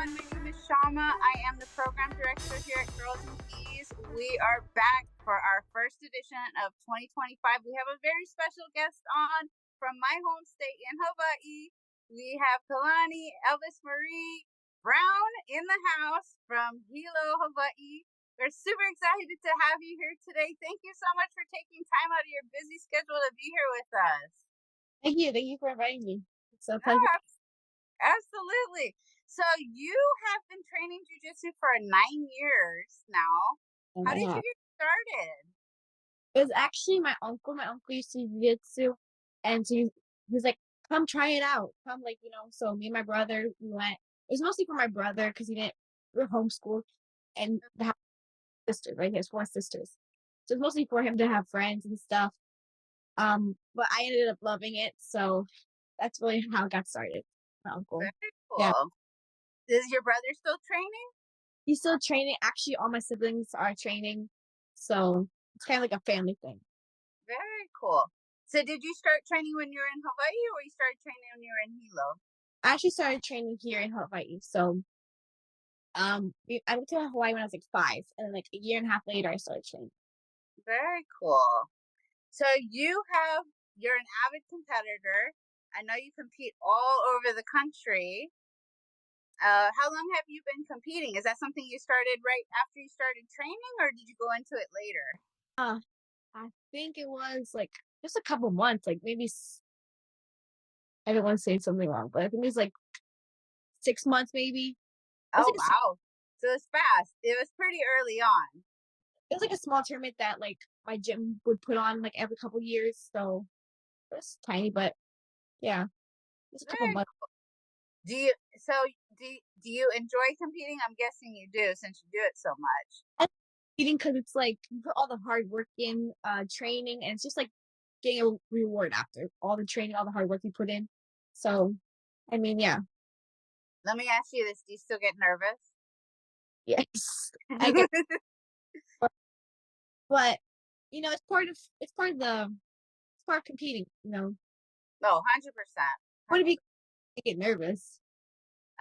everyone. My name is Shama. I am the program director here at Girls and Keys. We are back for our first edition of 2025. We have a very special guest on from my home state in Hawaii. We have Kaloni Elvis-Marie Brown in the house from Hilo, Hawaii. We're super excited to have you here today. Thank you so much for taking time out of your busy schedule to be here with us. Thank you. Thank you for inviting me. It's a Oh, pleasure. absolutely. So you have been training jiu-jitsu for 9 years now. And How I did you have. get started? It was actually my uncle. My uncle used to do jiu-jitsu, and so he was like, "Come try it out. Come, like, So me and my brother, we went. It was mostly for my brother because we were homeschooled, and the sisters, right? He has 4 sisters, so it's mostly for him to have friends and stuff. But I ended up loving it, so that's really how it got started. My uncle. Very cool. Yeah. Is your brother still training? He's still training. Actually, all my siblings are training, so it's kind of like a family thing. Very cool. So did you start training when you were in Hawaii, or you started training when you were in Hilo? I actually started training here in Hawaii. So, I went to Hawaii when I was like 5, and then like a year and a half later, I started training. Very cool. So you're an avid competitor. I know you compete all over the country. How long have you been competing? Is that something you started right after you started training, or did you go into it later? I think it was like just a couple months, like maybe. I don't want to say something wrong, but I think it was like 6 months, maybe. It was Oh, like wow. So it's fast. It was pretty early on. it was like a small tournament that like my gym would put on like every couple years. So it was tiny, but yeah, it was a couple Very months. cool. Do you enjoy competing? I'm guessing you do, since you do it so much. Eating because it's like you put all the hard work in training, and it's just like getting a reward after all the training, all the hard work you put in. So, I mean, yeah, Let me ask you this: do you still get nervous? yes, I get, but it's part of competing. No, 100%. What if you get nervous?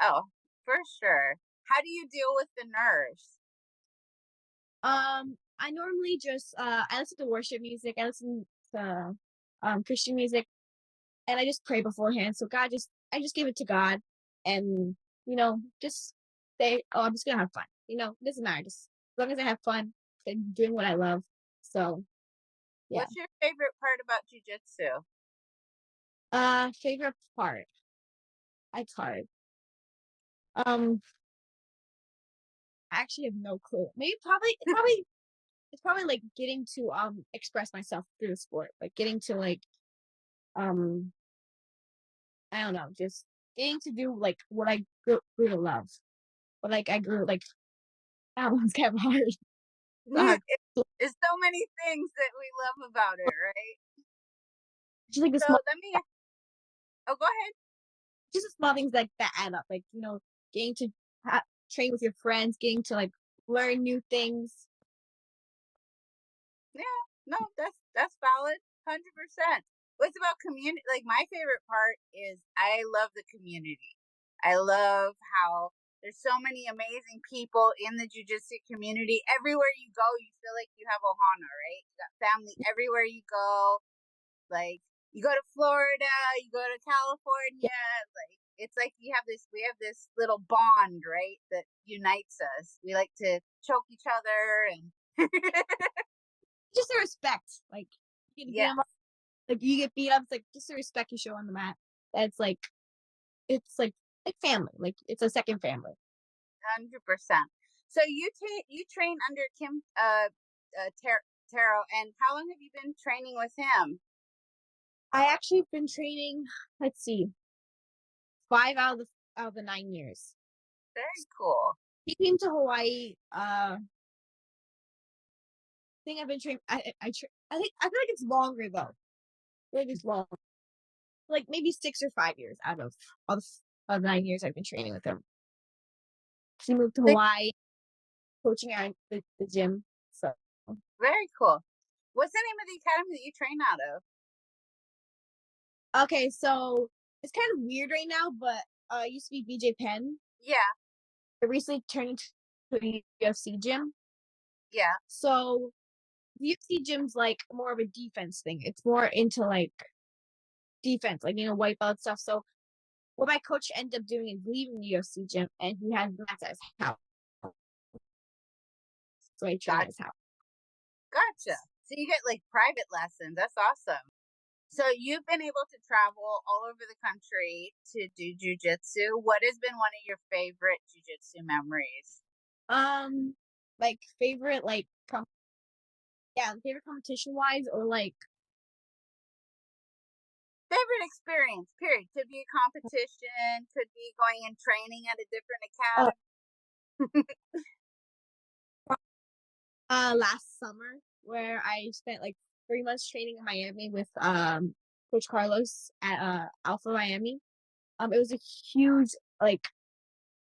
Oh, for sure. How do you deal with the nerves? I normally just I listen to worship music. I listen to Christian music, and I just pray beforehand. So I just give it to God, and just say, "Oh, I'm just gonna have fun." It doesn't matter. Just as long as I have fun and doing what I love. So, yeah. What's your favorite part about jiu-jitsu? Favorite part. It's hard. I actually have no clue. Maybe it's probably like getting to express myself through the sport, like getting to like um I don't know, just getting to do like what I grew to love. But like I grew like that one's kind of hard. Hard. It's so many things that we love about it, right? Just like the So small, oh, go ahead. just the small things like that add up. Like getting to train with your friends, getting to like learn new things. Yeah, no, that's valid, 100%. What's about community? Like, my favorite part is I love the community. I love how there's so many amazing people in the jiu-jitsu community. Everywhere you go, you feel like you have ohana, right? You got family everywhere you go. Like, you go to Florida, you go to California, like it's like we have this little bond, right, that unites us. We like to choke each other and Just the respect, like you get yeah. like you get beat up. It's like just the respect you show on the mat. That's like it's like family. Like it's a second family. 100%. So you train under Kim Terra, and how long have you been training with him? I actually been training. Let's see, 5 out of the 9 years. Very cool. He came to Hawaii. I think I've been training. I feel like it's longer though. I feel like it's long, like maybe 6 or 5 years out of all of 9 years I've been training with him. He moved to Hawaii, coaching at the gym. So very cool. What's the name of the academy that you train out of? Okay, so it's kind of weird right now, but it used to be BJ Penn. Yeah. I recently turned into a UFC gym. Yeah. So the UFC gym's like more of a defense thing. It's more into like defense, like white belt stuff. So what my coach ended up doing is leaving the UFC gym, and he has mats at his house. So I train at his house. Gotcha. So you get like private lessons. That's awesome. So you've been able to travel all over the country to do jujitsu. What has been one of your favorite jujitsu memories? Like favorite favorite competition wise, or like Favorite experience, period. Could be a competition, could be going and training at a different uh, academy. last summer where I spent like 3 months training in Miami with Coach Carlos at Alpha Miami. It was a huge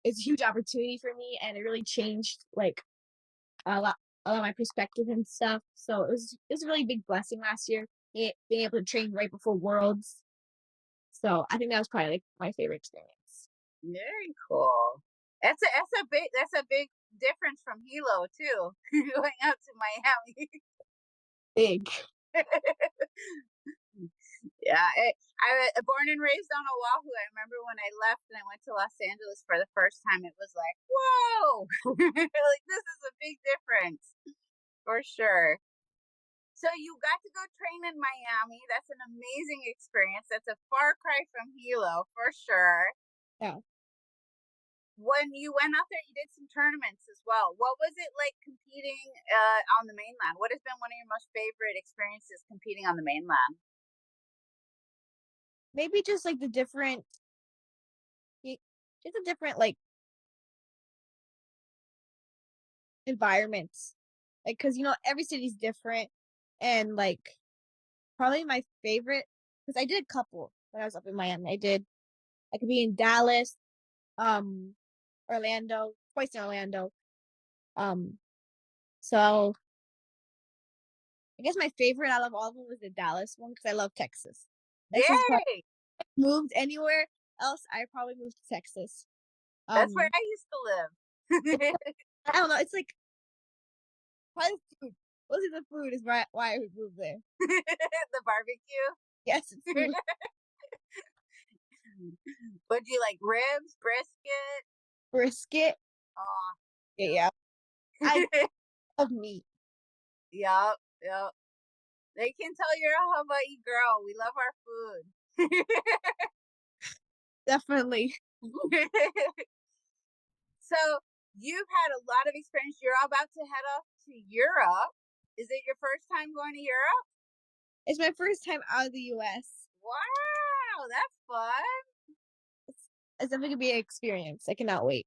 it's a huge opportunity for me, and it really changed like a lot of my perspective and stuff. So it was a really big blessing last year, being able to train right before Worlds. So I think that was probably like my favorite experience. Very cool. That's a big difference from Hilo too. Going out to Miami. Big. Yeah, I was born and raised on Oahu. I remember when I left and I went to Los Angeles for the first time, it was like, whoa, like this is a big difference for sure. So you got to go train in Miami. That's an amazing experience. That's a far cry from Hilo for sure. Yeah. When you went out there, you did some tournaments as well. What was it like competing on the mainland? What has been one of your most favorite experiences competing on the mainland? Maybe just like just a different like environments, like because every city's different, and like probably my favorite, because I did a couple when I was up in Miami. I could be in Dallas, um, Orlando, twice in Orlando. So I guess my favorite out of all of them was the Dallas one because I love Texas. Texas probably Yay! moved anywhere else, I probably moved to Texas. That's where Um, I used to it's, live. I don't know. It's like probably food. Mostly the food is why I would move there. The barbecue. Yes, it's food. But do you like ribs, brisket? Brisket. Oh, Yeah, I love meat. yep, yep. They can tell you're a Hawaii girl. We love our food. Definitely. So you've had a lot of experience. You're about to head off to Europe. Is it your first time going to Europe? It's my first time out of the U.S. Wow, that's fun. It's definitely gonna be an experience. I cannot wait.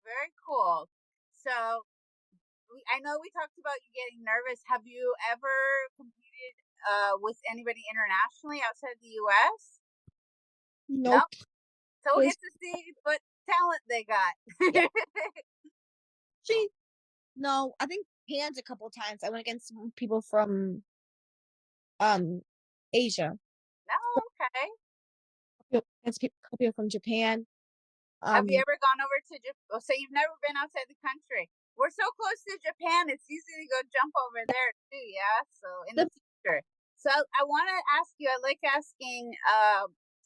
Very cool. So I know we talked about you getting nervous. Have you ever competed with anybody internationally outside the U.S.? Nope. Nope. So we'll get to see what talent they got. Yeah. No, I think hands a couple times. I went against some people from Asia. No, okay. Against a couple people from Japan. Have you ever gone over to Japan? So you've never been outside the country. We're so close to Japan, it's easy to go jump over there too, yeah? So in the future. So I want to ask you, I like asking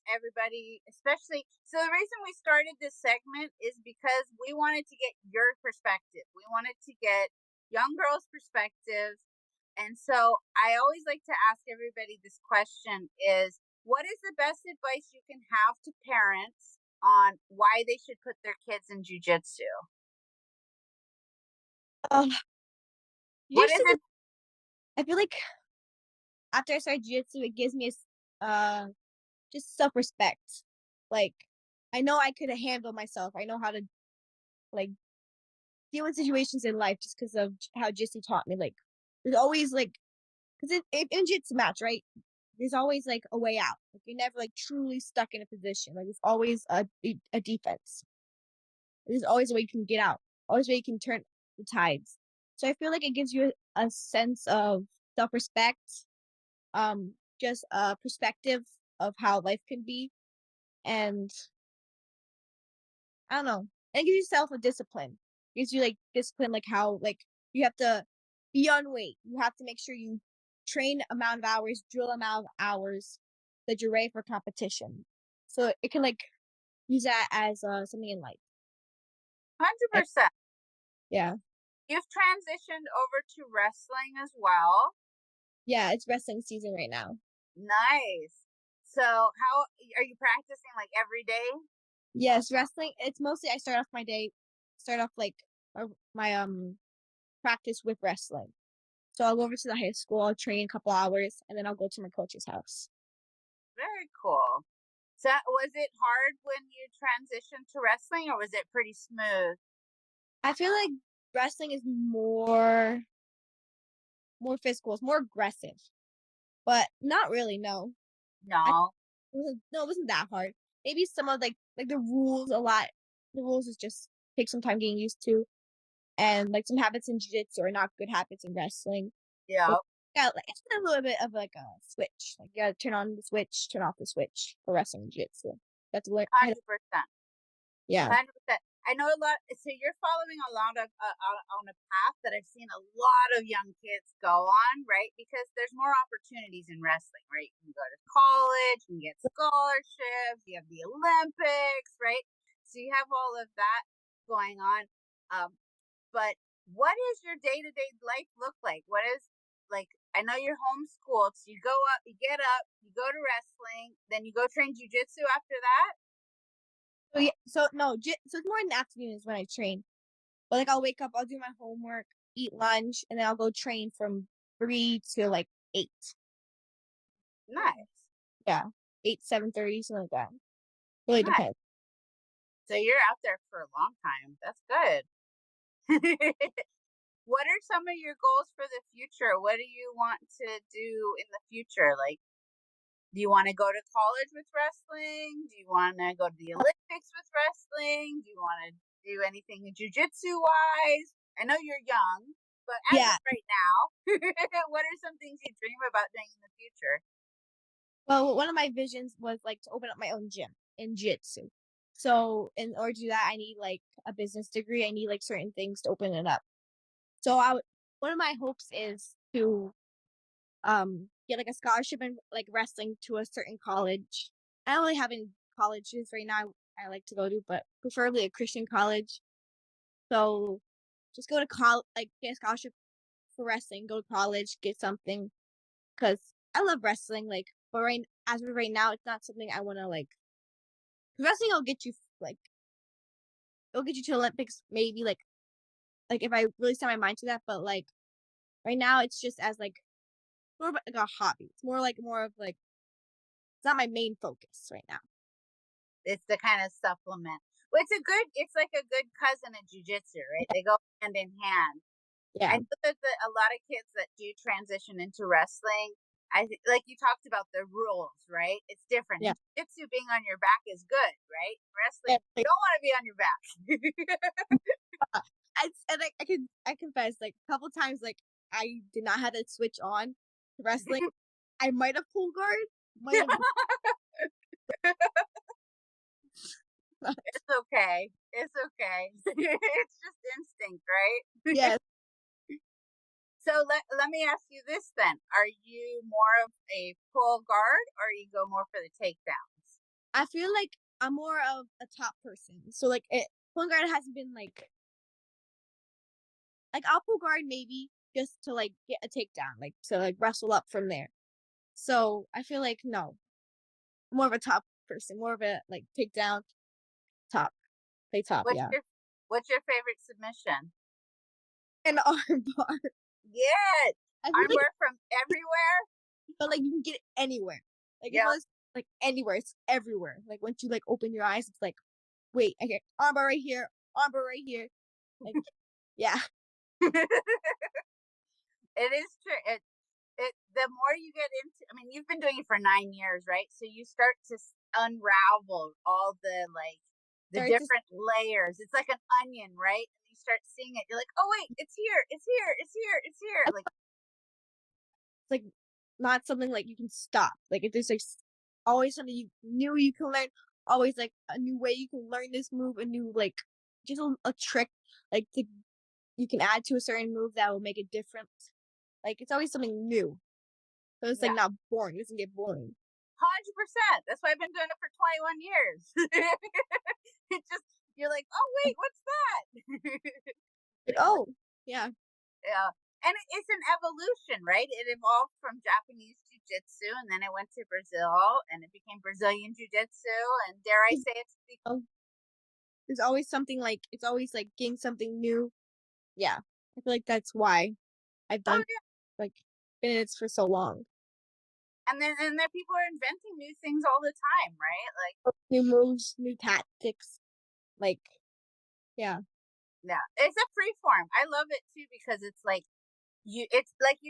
everybody, especially, so the reason we started this segment is because we wanted to get your perspective. We wanted to get young girls' perspectives. And so I always like to ask everybody this question is, what is the best advice you can have to parents on why they should put their kids in jujitsu? What is it? I feel like after I started jiu-jitsu, it gives me just self-respect. Like I know I could handle myself. I know how to like deal with situations in life just because of how jiu-jitsu taught me. Like there's always like because in jiu-jitsu match, right? There's always like a way out. Like you're never like truly stuck in a position. Like there's always a defense. There's always a way you can get out. Always a way you can turn the tides. So I feel like it gives you a sense of self-respect, just a perspective of how life can be, and I don't know. And it gives yourself a discipline. It gives you like discipline, like how like you have to be on weight. You have to make sure you train amount of hours, drill amount of hours that you're ready for competition. So it can like use that as something in life. 100%. Yeah. You've transitioned over to wrestling as well. Yeah, it's wrestling season right now. Nice. So, how are you practicing like every day? Yes, wrestling. It's mostly I start off like my practice with wrestling. So I'll go over to the high school, I'll train a couple hours, and then I'll go to my coach's house. Very cool. So, was it hard when you transitioned to wrestling, or was it pretty smooth? I feel like wrestling is more physical, it's more aggressive, but not really. No, I No. it wasn't that hard. Maybe some of like the rules a lot. The rules is just take some time getting used to, and like some habits in jiu-jitsu are not good habits in wrestling. Yeah. But yeah, like it's been a little bit of like a switch. Like you gotta turn on the switch, turn off the switch for wrestling and jiu-jitsu. You have to learn. 100%. Yeah. 100%. I know a lot. So you're following a lot of on a path that I've seen a lot of young kids go on, right? Because there's more opportunities in wrestling, right? You can go to college, you can get scholarships, you have the Olympics, right? So you have all of that going on. But what is your day to day life look like? What is like? I know you're homeschooled, so you go up, you get up, you go to wrestling, then you go train jujitsu after that. So yeah, so no, so it's more in the afternoons when I train. But like I'll wake up, I'll do my homework, eat lunch, and then I'll go train from 3 to like 8. Nice, Yeah, 8, 7:30, something like that. Really nice. depends. So you're out there for a long time. That's good. What are some of your goals for the future? What do you want to do in the future? Like, do you want to go to college with wrestling? Do you want to go to the Olympics with wrestling? Do you want to do anything jujitsu wise? I know you're young, but as Yeah. of right now, what are some things you dream about doing in the future? Well, one of my visions was like to open up my own gym in jiu-jitsu. So in order to do that, I need like a business degree. I need like certain things to open it up. So one of my hopes is to get like a scholarship in like wrestling to a certain college. I don't really have any colleges right now I like to go to, but preferably a Christian college. So just go to college, like get a scholarship for wrestling, go to college, get something because I love wrestling. Like, but as of right now, it's not something I want to like. Wrestling will get you like it'll get you to Olympics maybe like if I really set my mind to that. But like right now, it's just as like more of like a hobby. It's more of like it's not my main focus right now. It's the kind of supplement. Well, it's like a good cousin of jujitsu, right? They go hand in hand. I Yeah, know that a lot of kids that do transition into wrestling, like you talked about the rules, right? It's different. yeah, In jiu-jitsu, being on your back is good, right? yeah. Wrestling, you don't want to be on your back. I confess, like a couple times, like I did not have that switch on to wrestling. I might have pulled guard, might have. It's okay. It's okay. It's just instinct, right? Yes, So let me ask you this then. Are you more of a pull guard or you go more for the takedowns? I feel like I'm more of a top person. So like pulling guard hasn't been like I'll pull guard maybe just to like get a takedown, like to like wrestle up from there. So I feel like no, more of a top person, more of a like takedown top, play top, What's yeah, your what's your favorite submission? and arm bar. Yeah, I feel like armbar from everywhere. but like you can get it anywhere. Like it Yep. was like anywhere, it's everywhere. Like once you like open your eyes, it's like wait, I get armbar right here, armbar right here. Like yeah, It is true. It the more you get into, I mean, you've been doing it for 9 years, right? So you start to unravel all the the start to different layers. It's like an onion, right? And you start seeing it. You're like, oh wait, it's here, it's here, it's here, it's here. Like like not something like you can stop. Like if there's like always something you knew you can learn, always like a new way you can learn this move, a new like just a trick, like you can add to a certain move that will make it different. Like it's always something new. So it's like Yeah, not boring. It doesn't get boring. 100%. That's why I've been doing it for 21 years. It just you're like, oh wait, what's that? Like, oh, yeah. Yeah. And it's an evolution, right? It evolved from Japanese Jiu Jitsu and then it went to Brazil and it became Brazilian Jiu Jitsu. And dare I say it's Oh, there's always something like it's always like getting something new. Yeah. I feel like that's why I've oh done yeah. like been in it for so long. And then people are inventing new things all the time, right? Like New moves, new tactics. Like, yeah. yeah. It's a free form. I love it too because it's like you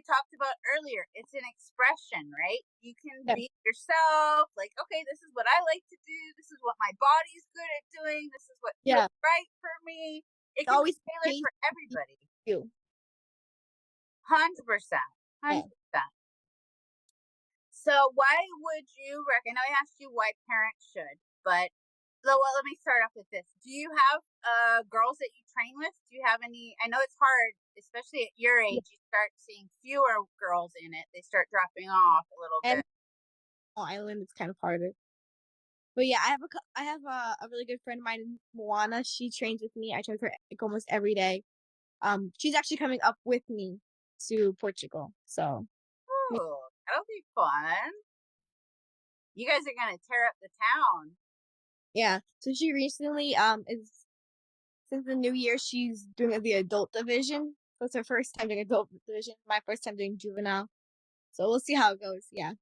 talked about earlier, it's an expression, right? You can Yeah. be yourself, like, okay, this is what I like to do, this is what my body's good at doing, this is what Yeah. feels right for me. It It can be always tailored changes for everybody. you. 100%. Yeah. 100%. So why would you I know I asked you why parents should, but well, let me start off with this. Do you have girls that you train with? Do you have any? I know it's hard, especially at your Yeah. age. You start seeing fewer girls in it. They start dropping off a little And bit. island it's kind of harder. But yeah, I have a really good friend of mine, Moana. She trains with me. I train with her like almost every day. She's actually coming up with me to Portugal. So Ooh, that'll be fun. You guys are gonna tear up the town. yeah. So she recently is since the new year she's doing the adult division. So it's her first time doing adult division. My first time doing juvenile. So we'll see how it goes. Yeah.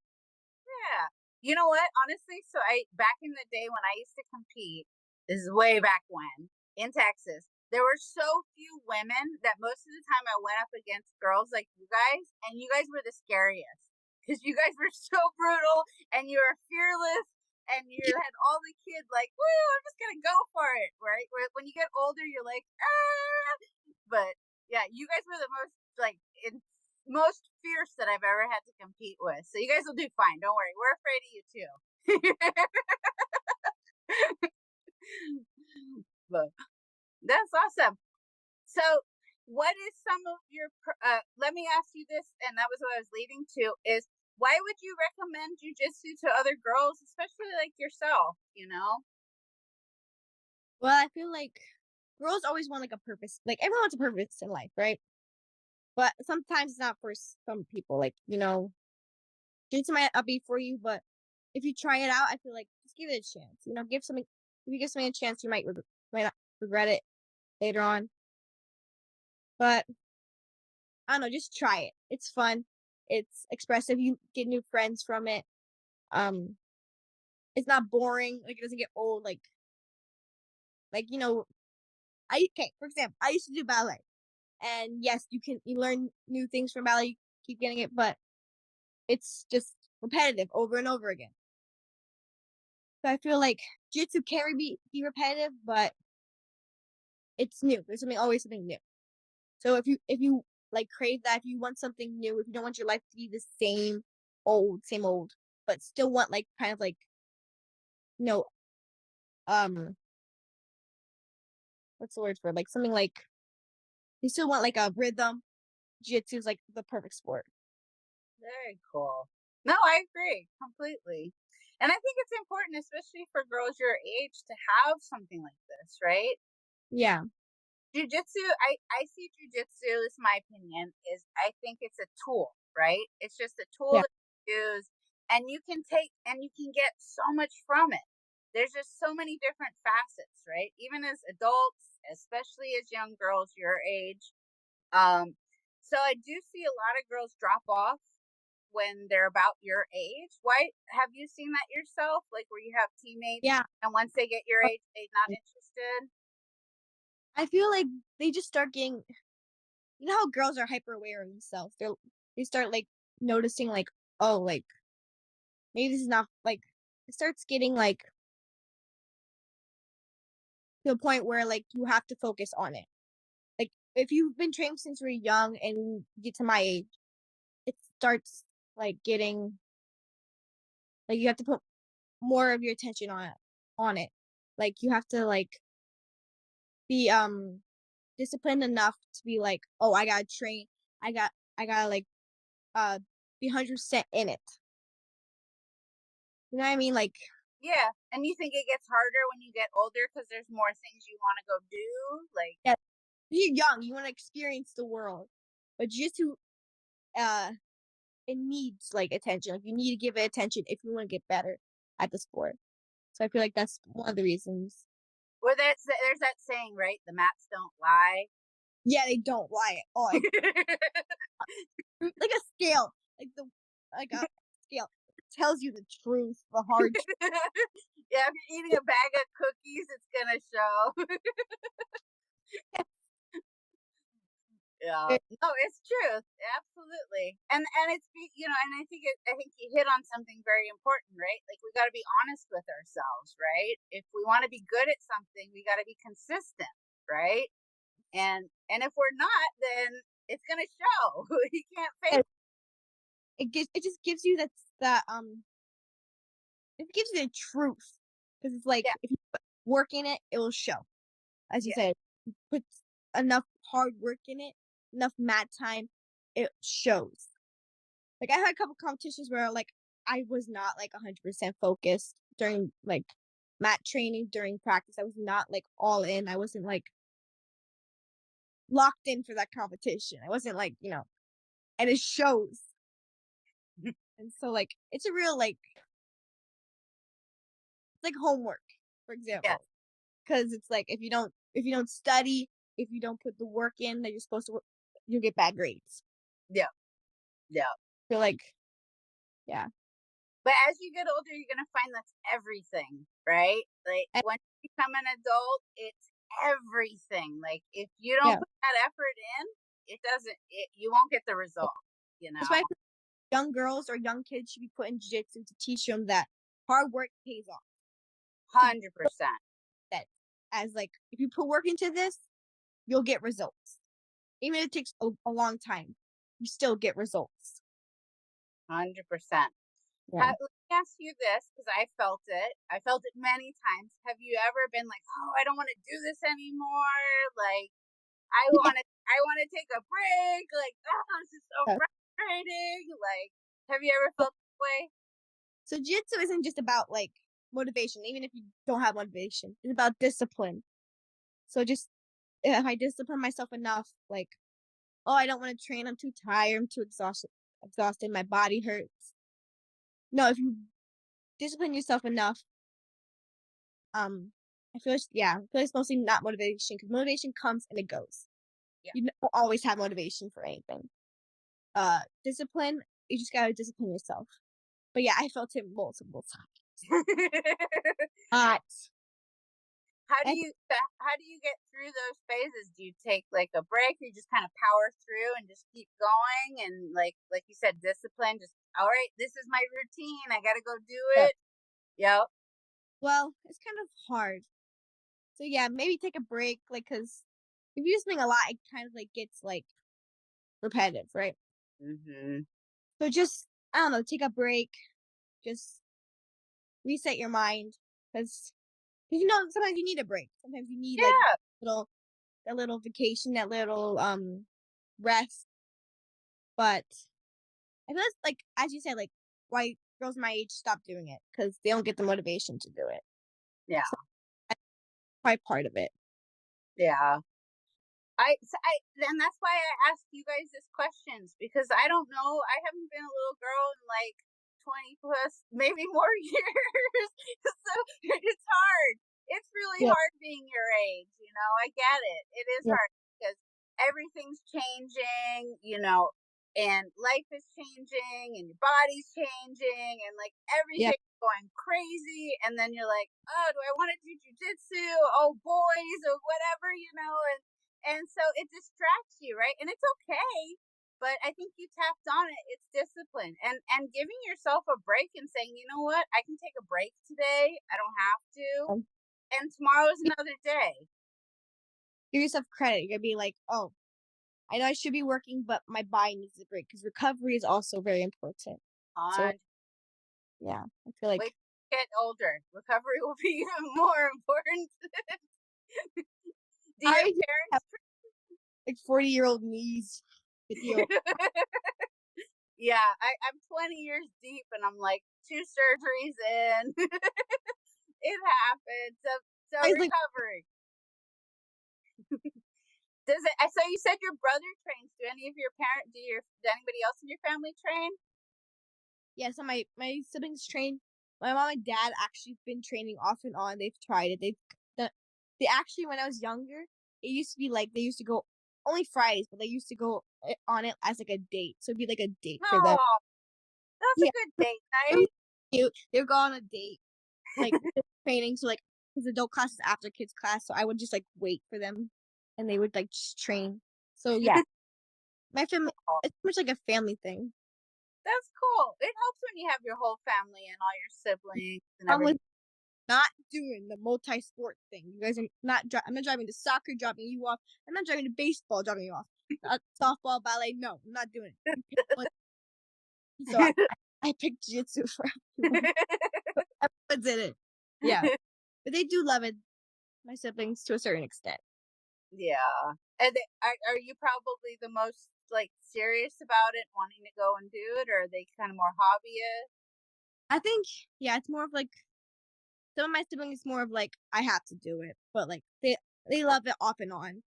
Yeah. You know what? Honestly, so I back in the day when I used to compete, this is way back when in Texas, there were so few women that most of the time I went up against girls like you guys, and you guys were the scariest because you guys were so brutal and you were fearless and you had all the kids like, "Woo, I'm just gonna go for it!" Right? When you get older, you're like, "Ah!" But yeah, you guys were the most like in most fierce that I've ever had to compete with. So you guys will do fine. Don't worry. We're afraid of you too. But that's awesome. So, what is some of your? Let me ask you this, and that was what I was leading to. Is why would you recommend jujitsu to other girls, especially like yourself? Well, I feel like girls always want like a purpose. Like everyone wants a purpose in life, right? But sometimes it's not for some people. Like, jiu-jitsu might not be for you, but if you try it out, I feel like just give it a chance. Give something. If you give something a chance, you might not regret it later on. But I don't know, just try it. It's fun. It's expressive. You get new friends from it. Um, it's not boring. Like it doesn't get old. For example, I used to do ballet, and yes, you learn new things from ballet. You keep getting it, but it's just repetitive over and over again. So I feel like jiu-jitsu can be repetitive, but it's new. There's always something new. So if you like crave that, if you want something new, if you don't want your life to be the same old, but still want like kind of like you know, um what's the word for it? Like something like you still want like a rhythm, jiu-jitsu is like the perfect sport. Very cool. No, I agree completely. And I think it's important, especially for girls your age, to have something like this, right? Yeah. Jujitsu, I see jujitsu, this is my opinion, is I think it's a tool, right? It's just a tool Yeah. that you use and you can take and you can get so much from it. There's just so many different facets, right? Even as adults, especially as young girls your age. Um, so I do see a lot of girls drop off when they're about your age. Why have you seen that yourself? Like where you have teammates Yeah. and once they get your age, they're not interested? I feel like they just start getting how girls are hyper aware of themselves. They start like noticing like, oh, like maybe this is not like it starts getting like to a point where like you have to focus on it. Like if you've been training since you're young and you get to my age, it starts like getting like you have to put more of your attention on it. Like you have to like be disciplined enough to be like, oh, I gotta train. I gotta like be 100% in it. You know what I mean? Like, Yeah, and you think it gets harder when you get older because there's more things you want to go do? Like, yeah, you're young, you want to experience the world, but jiu-jitsu, it needs like attention. Like, you need to give it attention if you want to get better at the sport. So I feel like that's one of the reasons. well, there's that saying, right? The mats don't lie. Yeah, they don't lie at all. Like a scale, like a scale it tells you the truth, the hard truth. Yeah, if you're eating a bag of cookies, it's gonna show. Yeah. No, it's true. Absolutely. And it's and I think you hit on something very important, right? Like we got to be honest with ourselves, right? If we want to be good at something, we got to be consistent, right? And if we're not, then it's going to show. You can't fake It just gives you that it gives you the truth, because it's like yeah. if you put work in it, it will show. As you Yeah. said, you put enough hard work in it, enough mat time, it shows. Like I had a couple competitions where like I was not like 100% focused during like mat training, during practice. I was not like all in. I wasn't like locked in for that competition. I wasn't like, and it shows. And so like it's a real like it's like homework, for Yeah. example. Because it's like if you don't study, if you don't put the work in that you're supposed to work, you'll get bad grades. Yeah. Yeah. You're like, yeah. But as you get older, you're going to find that's everything, right? Like And, when you become an adult, it's everything. Like if you don't yeah. put that effort in, you won't get the result, you That's why I know? think young girls or young kids should be put in jiu-jitsu to teach them that hard work pays off. To 100%. that as like if you put work into this, you'll get results. Even if it takes a long time, you still get results. 100%. Yeah. Let me ask you this because I felt it. I felt it many times. Have you ever been like, "Oh, I don't want to do this anymore. Like, I want to take a break. Like, oh, this is so Yeah. frustrating." Like, have you ever felt this way? So jiu-jitsu isn't just about like motivation, even if you don't have motivation. It's about discipline. So just if I discipline myself enough, like, oh, I don't want to train, I'm too tired, I'm too exhausted, my body hurts. No, if you discipline yourself enough, I feel it's mostly not motivation, because motivation comes and it goes. Yeah. You don't always have motivation for anything. Discipline, you just gotta discipline yourself. But yeah, I felt it multiple times. Hot. And How do you get through those phases? Do you take like a break, or you just kind of power through and just keep going and like you said, discipline? Just all right, this is my routine. I got to go do it. Yep. well, it's kind of hard. So yeah, maybe take a break, like, cause if you're doing a lot, it kind of like gets like repetitive, right? Mhm. So just I don't know, take a break, just reset your mind, cause sometimes you need a break. Sometimes you need like Yeah. that little vacation, that little rest. But I feel like as you said, like why girls my age stop doing it because they don't get the motivation to do it. Yeah. So that's probably part of it. Yeah. And that's why I ask you guys this questions because I don't know. I haven't been a little girl in like 20 plus, maybe more years. So it's hard. It's really Yeah, hard being your age. I get it. It is yeah, hard because everything's changing, and life is changing and your body's changing and like yeah. everything's going crazy. And then you're like, oh, do I want to do jujitsu? Oh, boys or whatever, and so it distracts you, right? And it's okay. But I think you tapped on it. It's discipline and giving yourself a break and saying, you know what, I can take a break today. I don't have to. Um, And tomorrow's another day. Give yourself credit. You're gonna be like, oh, I know I should be working, but my body needs a break because recovery is also very important. So On yeah, I feel like Wait, get older. Recovery will be even more important. Do your I parents have like 40-year-old knees. 50-year-old. Yeah, I'm 20 years deep and I'm like 2 surgeries in. It happened. So I was like, recovering. Does it? So you said your brother trains. Do any of your parents? Does anybody else in your family train? yeah, so my siblings train. My mom and dad actually been training off and on. They've tried it. They actually, when I was younger, it used to be like they used to go only Fridays, but they used to go on it as like a date. So it'd be like a date for them. Oh, that's a Yeah, good date it was night. cute. They would go on a date, like training. So like, because adult class is after kids class, so I would just like wait for them, and they would like just train. So yeah, my family. It's much like a family thing. That's cool. It helps when you have your whole family and all your siblings and Mom was everybody. not doing the multi-sport thing. You guys are not. I'm not driving to soccer, dropping you off. I'm not driving to baseball, dropping you off. Not softball, ballet. No, I'm not doing it. You pick one. So I picked jiu-jitsu for everyone. Everyone did it. Yeah, but they do love it. My siblings to a certain extent. Yeah. And are you probably the most like serious about it, wanting to go and do it, or are they kind of more hobbyist? I think yeah, it's more of like some of my siblings more of like I have to do it, but like they love it off and on.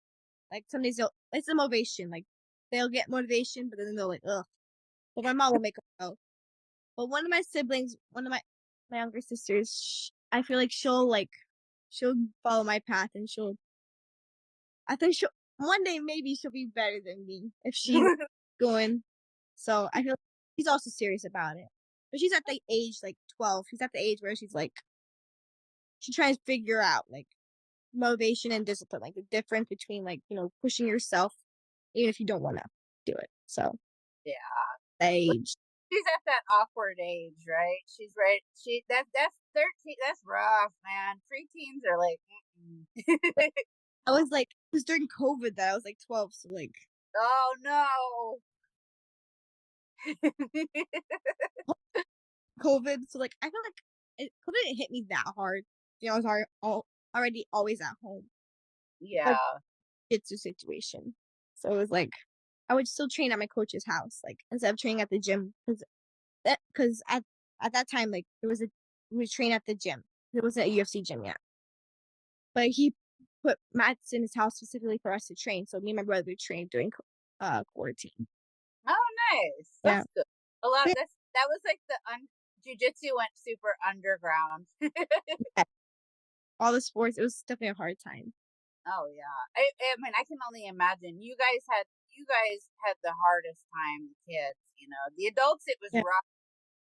Like some days it's a motivation. Like they'll get motivation, but then they'll like ugh. But my mom will make them go. But one of my siblings, one of my younger sisters, I feel like she'll follow my path and I think she'll one day maybe she'll be better than me if she's going. So I feel like she's also serious about it. But she's at the age like 12. She's at the age where she's like she's trying to figure out like motivation and discipline, like the difference between like, pushing yourself even if you don't want to do it. So Yeah. age. She's at that awkward age, right? She's right. That's 13. That's rough, man. Preteens are like, mm-mm. I was like, it was during COVID that I was like 12, so like Oh no. COVID. So like I feel like COVID didn't hit me that hard. I was already always at home. Like Yeah. it's a situation. So it was like I would still train at my coach's house, like instead of training at the gym, because at that time like we would train at the gym. There wasn't a UFC gym yet, but he put mats in his house specifically for us to train. So me and my brother would train during quarantine. Oh, nice. Yeah. That's good. That was like jujitsu went super underground. Yeah. All the sports, it was definitely a hard time. Oh yeah. I mean, I can only imagine. You guys had the hardest time, the kids. The adults it was Yeah. rough,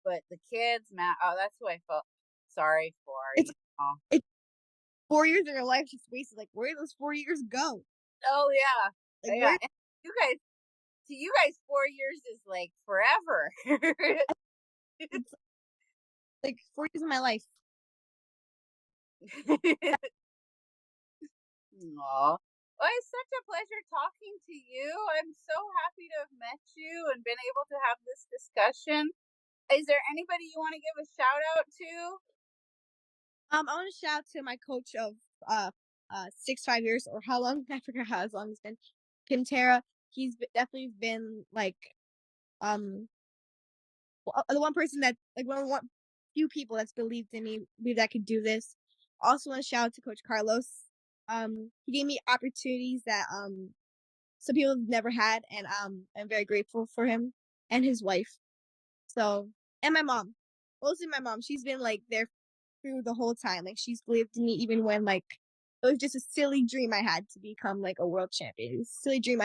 but the kids, man. Oh, that's who I felt sorry for. It's 4 years of your life just wasted. Like, where did those 4 years go? Oh yeah, Like, yeah. where And you guys, to you guys, 4 years is like forever. it's like 4 years of my life. Aw. Well, it's such a pleasure talking to you. I'm so happy to have met you and been able to have this discussion. Is there anybody you want to give a shout out to? I want to shout out to my coach of 5 years or how long I forgot how long it's been. Kim Terra. He's definitely been like the one person that like one few people that's believed in me, believed I could do this. Also want to shout out to Coach Carlos. He gave me opportunities that some people have never had, and I'm very grateful for him and his wife. So and my mom, mostly my mom. She's been like there through the whole time. Like she's believed in me even when like it was just a silly dream I had to become like a world champion. It was a silly dream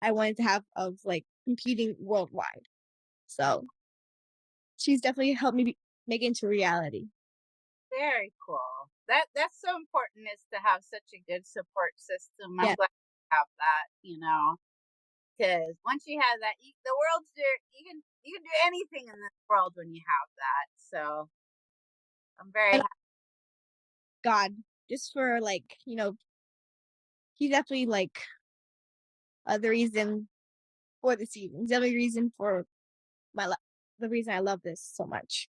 I wanted to have of like competing worldwide. So she's definitely helped me make it into reality. Very cool. That's so important is to have such a good support system. I'm Yeah. glad you have that. Because once you have that, the world's there. You can do anything in this world when you have that. So I'm very And happy. God, just for like, he's definitely like the reason for the season. He's definitely the reason for the reason I love this so much.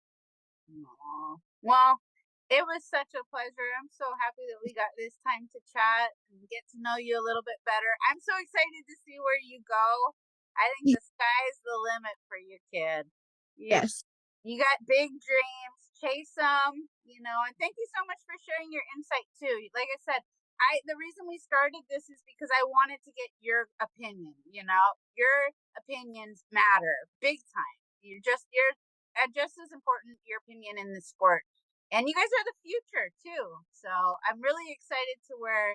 Well, It was such a pleasure. I'm so happy that we got this time to chat and get to know you a little bit better. I'm so excited to see where you go. I think the sky's the limit for you, kid. You Yes. you got big dreams. Chase them, and thank you so much for sharing your insight too. Like I said, the reason we started this is because I wanted to get your opinion. Your opinions matter big time. You're just as important your opinion in the sport. And you guys are the future too. So I'm really excited to where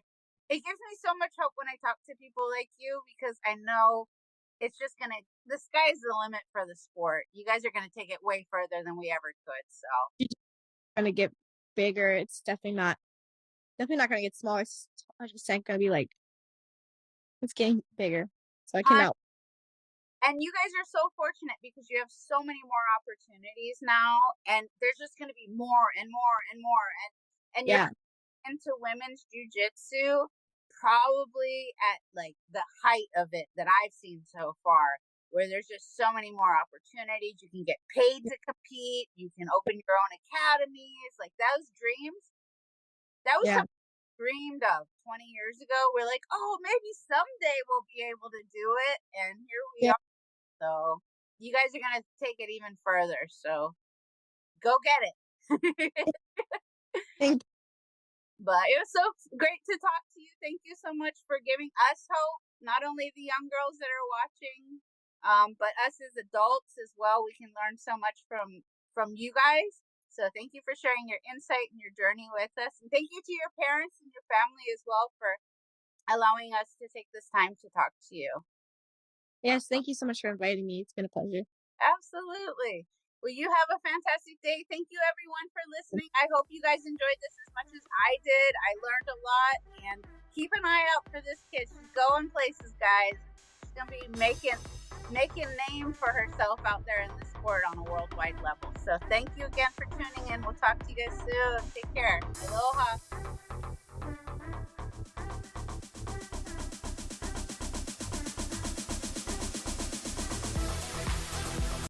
it gives me so much hope when I talk to people like you, because I know it's just the sky's the limit for the sport. You guys are gonna take it way further than we ever could. So Gonna get bigger. It's definitely not gonna get smaller. It's 100% gonna be like it's getting bigger. So I uh, cannot. and you guys are so fortunate because you have so many more opportunities now, and there's just gonna be more and more and more. And you're Yeah. into women's jujitsu probably at like the height of it that I've seen so far, where there's just so many more opportunities. You can get paid to compete. You can open your own academies. Like those dreams, that was Yeah. something I dreamed of 20 years ago. We're like, oh, maybe someday we'll be able to do it. And here we Yeah. are. So you guys are going to take it even further. So go get it. Thank But it was so great to talk to you. Thank you so much for giving us hope, not only the young girls that are watching, but us as adults as well. We can learn so much from you guys. So thank you for sharing your insight and your journey with us. And thank you to your parents and your family as well for allowing us to take this time to talk to you. Yes, thank you so much for inviting me. It's been a pleasure. Absolutely. Well, you have a fantastic day. Thank you, everyone, for listening. I hope you guys enjoyed this as much as I did. I learned a lot, and keep an eye out for this kid. She's going places, guys. She's gonna be making name for herself out there in the sport on a worldwide level. So, thank you again for tuning in. We'll talk to you guys soon. Take care. Aloha.